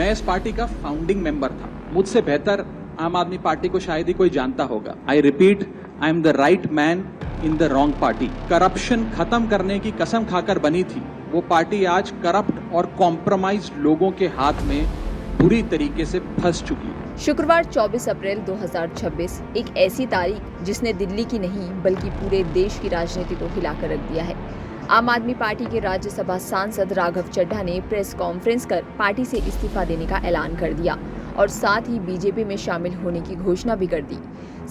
मैं इस पार्टी का फाउंडिंग मेंबर था। मुझसे बेहतर आम आदमी पार्टी को शायद ही कोई जानता होगा। I repeat, I am the right man in the wrong party. Corruption खत्म करने की कसम खाकर बनी थी वो पार्टी आज करप्ट और कॉम्प्रोमाइज्ड लोगों के हाथ में बुरी तरीके से फंस चुकी है। शुक्रवार 24 अप्रैल 2026 एक ऐसी तारीख जिसने दिल्ली की नहीं बल्कि पूरे देश की राजनीति को हिलाकर रख दिया है। आम आदमी पार्टी के राज्यसभा सांसद राघव चड्ढा ने प्रेस कॉन्फ्रेंस कर पार्टी से इस्तीफा देने का ऐलान कर दिया और साथ ही बीजेपी में शामिल होने की घोषणा भी कर दी।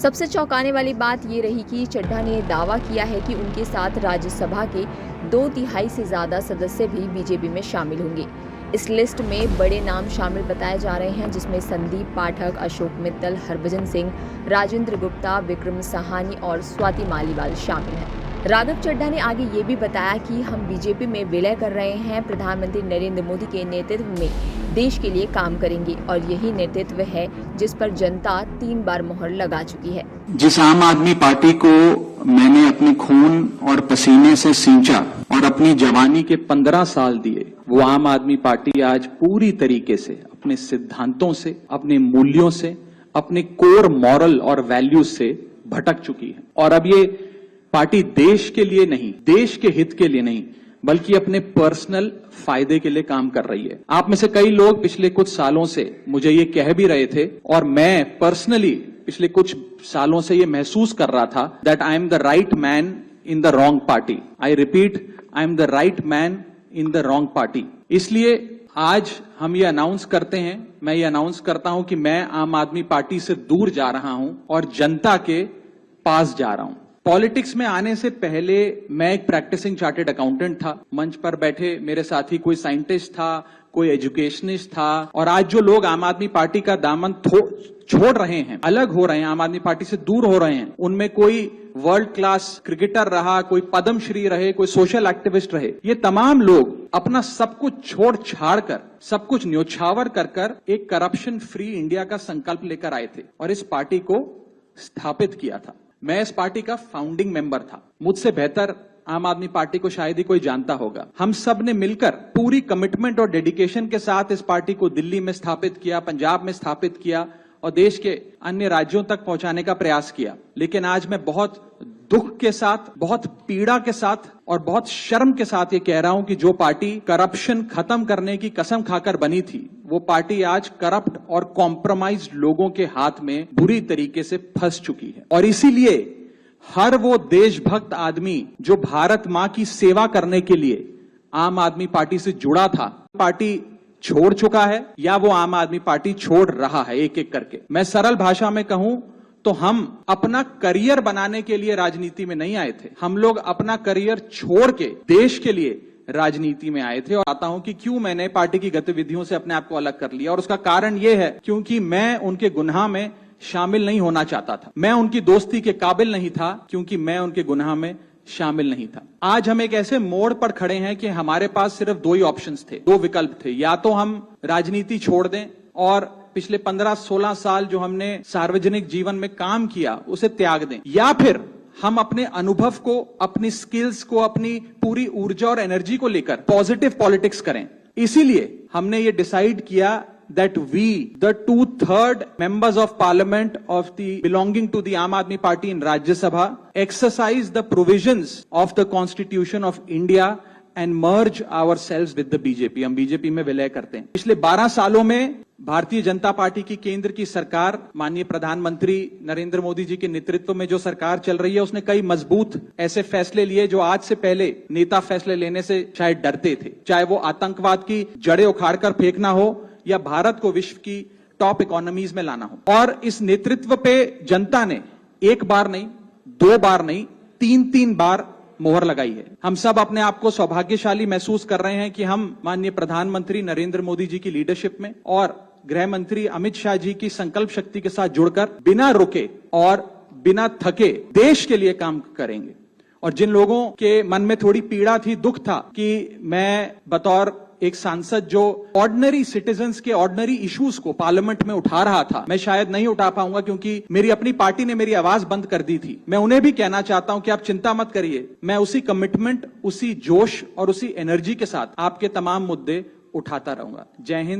सबसे चौंकाने वाली बात ये रही कि चड्ढा ने दावा किया है कि उनके साथ राज्यसभा के 2/3 से ज्यादा सदस्य भी बीजेपी में शामिल होंगे। इस लिस्ट में बड़े नाम शामिल बताए जा रहे हैं, जिसमें संदीप पाठक, अशोक मित्तल, हरभजन सिंह, राजेंद्र गुप्ता, विक्रम साहानी और स्वाति मालीवाल शामिल हैं। राघव चड्ढा ने आगे ये भी बताया कि हम बीजेपी में विलय कर रहे हैं, प्रधानमंत्री नरेंद्र मोदी के नेतृत्व में देश के लिए काम करेंगे और यही नेतृत्व है जिस पर जनता 3 बार मोहर लगा चुकी है। जिस आम आदमी पार्टी को मैंने अपने खून और पसीने से सींचा और अपनी जवानी के 15 साल दिए, वो आम आदमी पार्टी आज पूरी तरीके से अपने सिद्धांतों से, अपने मूल्यों से, अपने कोर मॉरल और वैल्यूज से भटक चुकी है। और अब ये पार्टी देश के लिए नहीं, देश के हित के लिए नहीं, बल्कि अपने पर्सनल फायदे के लिए काम कर रही है। आप में से कई लोग पिछले कुछ सालों से मुझे ये कह भी रहे थे और मैं पर्सनली पिछले कुछ सालों से ये महसूस कर रहा था that I am the right man in the wrong party. I repeat, I am the right man in the wrong party. इसलिए आज हम ये अनाउंस करते हैं, मैं ये अनाउंस करता हूं कि मैं आम आदमी पार्टी से दूर जा रहा हूं और जनता के पास जा रहा हूं। पॉलिटिक्स में आने से पहले मैं एक प्रैक्टिसिंग चार्टर्ड अकाउंटेंट था। मंच पर बैठे मेरे साथी कोई साइंटिस्ट था, कोई एजुकेशनिस्ट था, और आज जो लोग आम आदमी पार्टी का दामन छोड़ रहे हैं, अलग हो रहे हैं, आम आदमी पार्टी से दूर हो रहे हैं, उनमें कोई वर्ल्ड क्लास क्रिकेटर रहा, कोई पद्मश्री रहे, कोई सोशल एक्टिविस्ट रहे, ये तमाम लोग अपना सब कुछ छोड़ छाड़ कर, सब कुछ न्योछावर कर एक करप्शन फ्री इंडिया का संकल्प लेकर आए थे और इस पार्टी को स्थापित किया था। मैं इस पार्टी का फाउंडिंग मेंबर था। मुझसे बेहतर आम आदमी पार्टी को शायद ही कोई जानता होगा। हम सब ने मिलकर पूरी कमिटमेंट और डेडिकेशन के साथ इस पार्टी को दिल्ली में स्थापित किया, पंजाब में स्थापित किया और देश के अन्य राज्यों तक पहुंचाने का प्रयास किया। लेकिन आज मैं बहुत दुख के साथ, बहुत पीड़ा के साथ और बहुत शर्म के साथ ये कह रहा हूं कि जो पार्टी करप्शन खत्म करने की कसम खाकर बनी थी वो पार्टी आज करप्ट और कॉम्प्रोमाइज्ड लोगों के हाथ में बुरी तरीके से फंस चुकी है। और इसीलिए हर वो देशभक्त आदमी जो भारत मां की सेवा करने के लिए आम आदमी पार्टी से जुड़ा था, पार्टी छोड़ चुका है या वो आम आदमी पार्टी छोड़ रहा है एक एक करके। मैं सरल भाषा में कहूं तो हम अपना करियर बनाने के लिए राजनीति में नहीं आए थे। हम लोग अपना करियर छोड़ के देश के लिए राजनीति में आए थे। और आता हूं कि क्यों मैंने पार्टी की गतिविधियों से अपने आप को अलग कर लिया, और उसका कारण यह है क्योंकि मैं उनके गुनाह में शामिल नहीं होना चाहता था। मैं उनकी दोस्ती के काबिल नहीं था क्योंकि मैं उनके गुनाह में शामिल नहीं था। आज हम एक ऐसे मोड़ पर खड़े हैं कि हमारे पास सिर्फ 2 ही ऑप्शंस थे, 2 विकल्प थे। या तो हम राजनीति छोड़ दें और पिछले 15-16 साल जो हमने सार्वजनिक जीवन में काम किया उसे त्याग दें, या फिर हम अपने अनुभव को, अपनी स्किल्स को, अपनी पूरी ऊर्जा और एनर्जी को लेकर पॉजिटिव पॉलिटिक्स करें। इसीलिए हमने ये डिसाइड किया that we, the 2/3 members of parliament belonging to the Aam Aadmi Party in Rajya Sabha, exercise the provisions of the Constitution of India and merge ourselves with the BJP. हम BJP में विलय करते हैं। पिछले 12 सालों में Bharatiya Janata party की केंद्र की सरकार, माननीय प्रधानमंत्री नरेंद्र मोदी जी के नेतृत्व में जो सरकार चल रही है, उसने कई मजबूत ऐसे फैसले लिए जो आज से पहले नेता फैसले लेने से शायद डरते थे। चाहे वो आतंकवाद की जड़ें उखाड़कर फेंकना हो या भारत को विश्व की टॉप इकोनॉमीज में लाना हो। और इस नेतृत्व पे जनता ने 1 बार नहीं, 2 बार नहीं, 3 बार मोहर लगाई है। हम सब अपने आप को सौभाग्यशाली महसूस कर रहे हैं कि हम माननीय प्रधानमंत्री नरेंद्र मोदी जी की लीडरशिप में और गृह मंत्री अमित शाह जी की संकल्प शक्ति के साथ जुड़कर बिना रुके और बिना थके देश के लिए काम करेंगे। और जिन लोगों के मन में थोड़ी पीड़ा थी, दुख था कि मैं बतौर एक सांसद जो ऑर्डिनरी सिटीजन्स के ऑर्डिनरी इश्यूज को पार्लियामेंट में उठा रहा था, मैं शायद नहीं उठा पाऊंगा क्योंकि मेरी अपनी पार्टी ने मेरी आवाज बंद कर दी थी। मैं उन्हें भी कहना चाहता हूं कि आप चिंता मत करिए, मैं उसी कमिटमेंट, उसी जोश और उसी एनर्जी के साथ आपके तमाम मुद्दे उठाता रहूंगा। जय हिंद।